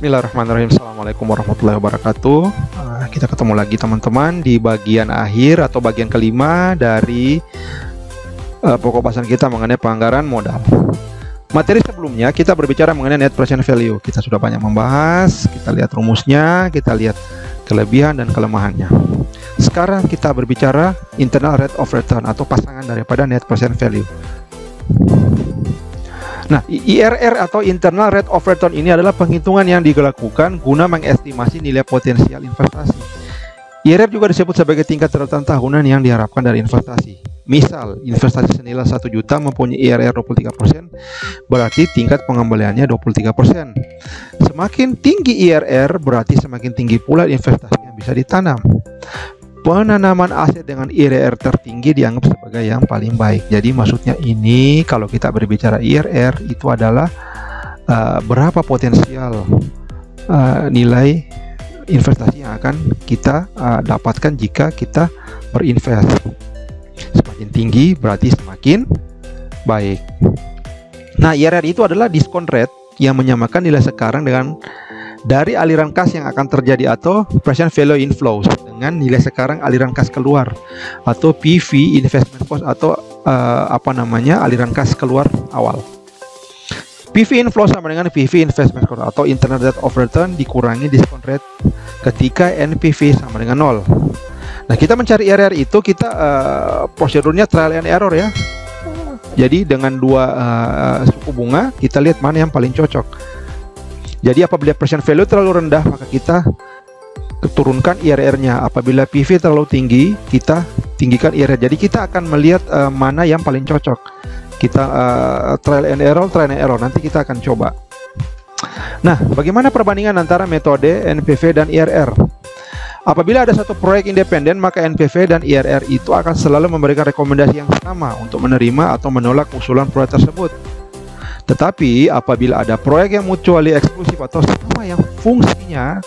Bismillahirrahmanirrahim. Assalamualaikum warahmatullahi wabarakatuh. Kita ketemu lagi teman-teman di bagian akhir atau bagian kelima dari pokok bahasan kita mengenai penganggaran modal. Materi sebelumnya kita berbicara mengenai net present value. Kita sudah banyak membahas, kita lihat rumusnya, kita lihat kelebihan dan kelemahannya. Sekarang kita berbicara internal rate of return atau pasangan daripada net present value. Nah, IRR atau internal rate of return ini adalah penghitungan yang dilakukan guna mengestimasi nilai potensial investasi. IRR juga disebut sebagai tingkat return tahunan yang diharapkan dari investasi. Misal, investasi senilai 1 juta mempunyai IRR 23%, berarti tingkat pengembaliannya 23%. Semakin tinggi IRR, berarti semakin tinggi pula investasi yang bisa ditanam. Penanaman aset dengan IRR tertinggi dianggap sebagai yang paling baik. Jadi maksudnya ini kalau kita berbicara IRR itu adalah berapa potensial nilai investasi yang akan kita dapatkan jika kita berinvest. Semakin tinggi berarti semakin baik. Nah, IRR itu adalah discount rate yang menyamakan nilai sekarang dengan dari aliran kas yang akan terjadi atau present value inflows dengan nilai sekarang aliran kas keluar atau PV investment cost atau aliran kas keluar awal. PV inflow sama dengan PV investment cost atau internal rate of return dikurangi discount rate ketika NPV sama dengan 0. Nah, kita mencari IRR itu kita prosedurnya trial and error ya. Jadi dengan dua suku bunga kita lihat mana yang paling cocok. Jadi apabila present value terlalu rendah maka kita turunkan IRR-nya. Apabila PV terlalu tinggi kita tinggikan IRR. Jadi kita akan melihat mana yang paling cocok. Kita trial and error. Nanti kita akan coba. Nah, bagaimana perbandingan antara metode NPV dan IRR? Apabila ada satu proyek independen maka NPV dan IRR itu akan selalu memberikan rekomendasi yang sama untuk menerima atau menolak usulan proyek tersebut. Tetapi apabila ada proyek yang mutually eksklusif atau sama yang fungsinya,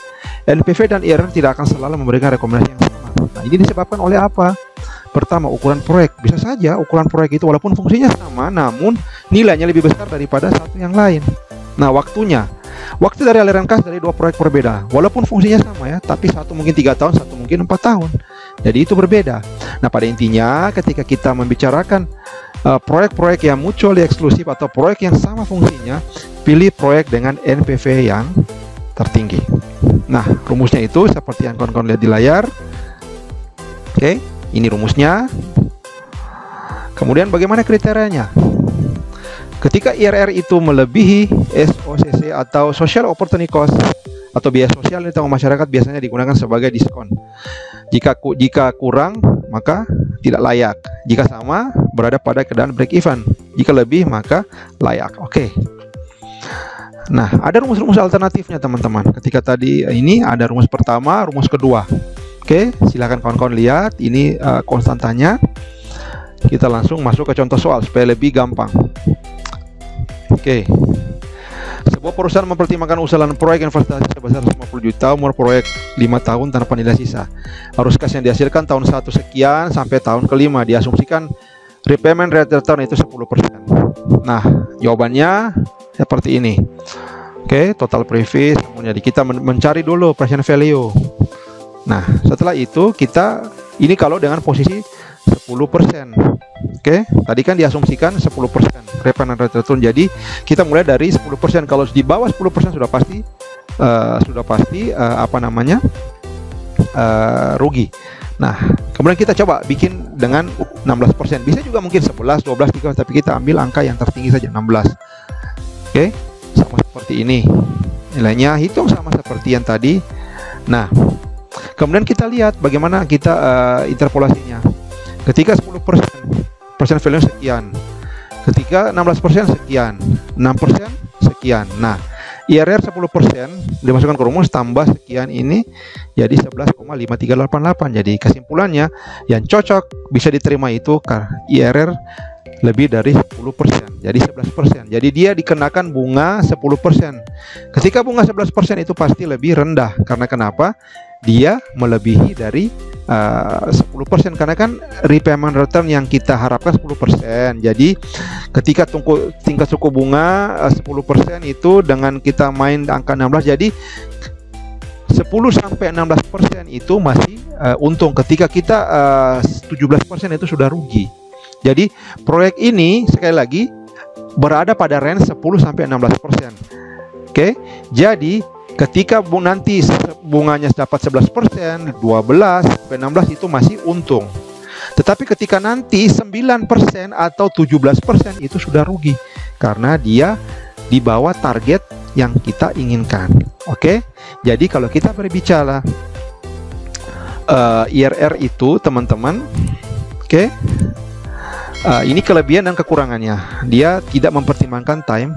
NPV dan IRR tidak akan selalu memberikan rekomendasi yang sama. Nah, ini disebabkan oleh apa? Pertama, ukuran proyek. Bisa saja ukuran proyek itu walaupun fungsinya sama, namun nilainya lebih besar daripada satu yang lain. Nah, waktunya. Waktu dari aliran kas dari dua proyek berbeda. Walaupun fungsinya sama ya, tapi satu mungkin 3 tahun, satu mungkin 4 tahun. Jadi itu berbeda. Nah, pada intinya ketika kita membicarakan proyek-proyek yang mutually eksklusif atau proyek yang sama fungsinya, pilih proyek dengan NPV yang tertinggi. Nah, rumusnya itu seperti yang kawan-kawan lihat di layar. Oke, ini rumusnya. Kemudian bagaimana kriterianya? Ketika IRR itu melebihi SOCC atau Social Opportunity Cost atau biaya sosial di tengah masyarakat biasanya digunakan sebagai diskon. Jika kurang maka tidak layak. Jika sama berada pada keadaan break even. Jika lebih maka layak. Oke. Nah, ada rumus-rumus alternatifnya teman-teman. Ketika tadi ini ada rumus pertama, rumus kedua. Oke, silakan kawan-kawan lihat ini konstantanya. Kita langsung masuk ke contoh soal supaya lebih gampang. Oke. Sebuah perusahaan mempertimbangkan usulan proyek investasi sebesar 50 juta, umur proyek 5 tahun tanpa nilai sisa. Arus kas yang dihasilkan tahun 1 sekian sampai tahun kelima. Diasumsikan repayment rate return itu 10%. Nah, jawabannya seperti ini. Oke, total previous. Kemudian kita mencari dulu present value. Nah, setelah itu kita ini kalau dengan posisi 10%. Oke, tadi kan diasumsikan 10% repayment rate return. Jadi kita mulai dari 10%. Kalau di bawah 10% sudah pasti rugi. Nah, kemudian kita coba bikin dengan 16%. Bisa juga mungkin 11, 12, 13, tapi kita ambil angka yang tertinggi saja 16. Oke, sama seperti ini. Nilainya hitung sama seperti yang tadi. Nah, kemudian kita lihat bagaimana kita interpolasinya. Ketika 10% persen value sekian, ketika 16% sekian, 6% sekian. Nah, IRR 10% dimasukkan ke rumus tambah sekian ini jadi 11,5388. Jadi kesimpulannya yang cocok bisa diterima itu IRR lebih dari 10%, jadi 11%. Jadi dia dikenakan bunga 10%. Ketika bunga 11% itu pasti lebih rendah. Karena kenapa? dia melebihi dari 10%, karena kan repayment return yang kita harapkan 10%. Jadi ketika tingkat suku bunga 10% itu dengan kita main angka 16, jadi 10-16% itu masih untung. Ketika kita 17% itu sudah rugi. Jadi proyek ini sekali lagi berada pada range 10-16%. Oke, jadi ketika nanti bunganya dapat 11%, 12-16 itu masih untung. Tetapi ketika nanti 9% atau 17% itu sudah rugi karena dia di bawah target yang kita inginkan. Oke, jadi kalau kita berbicara IRR itu teman-teman, oke, ini kelebihan dan kekurangannya. Dia tidak mempertimbangkan time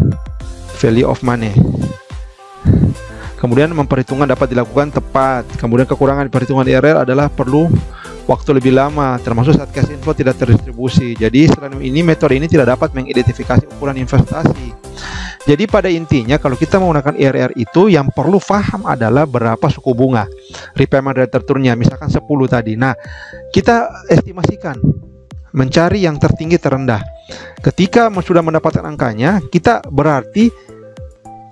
value of money. Kemudian memperhitungan dapat dilakukan tepat. Kemudian kekurangan perhitungan IRR adalah perlu waktu lebih lama, termasuk saat cash inflow tidak terdistribusi. Jadi selain ini, metode ini tidak dapat mengidentifikasi ukuran investasi. Jadi pada intinya kalau kita menggunakan IRR itu yang perlu paham adalah berapa suku bunga repayment rate returnnya, misalkan 10 tadi. Nah, kita estimasikan mencari yang tertinggi terendah. Ketika sudah mendapatkan angkanya, kita berarti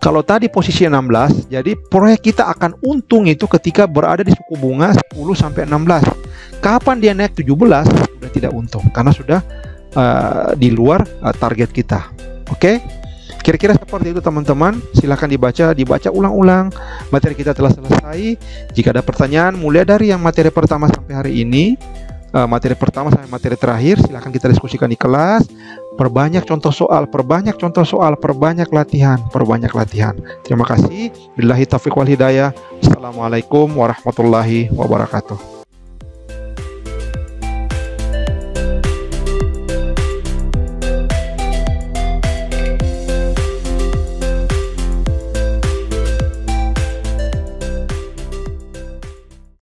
kalau tadi posisi 16, jadi proyek kita akan untung itu ketika berada di suku bunga 10-16. Kapan dia naik 17, sudah tidak untung karena sudah di luar target kita. Oke? Kira-kira seperti itu teman-teman. Silahkan dibaca ulang-ulang. Materi kita telah selesai. Jika ada pertanyaan mulai dari yang materi pertama sampai hari ini, materi pertama sampai materi terakhir, silahkan kita diskusikan di kelas. Perbanyak contoh soal, perbanyak latihan. Terima kasih. Billahi taufiq wal hidayah. Assalamualaikum warahmatullahi wabarakatuh.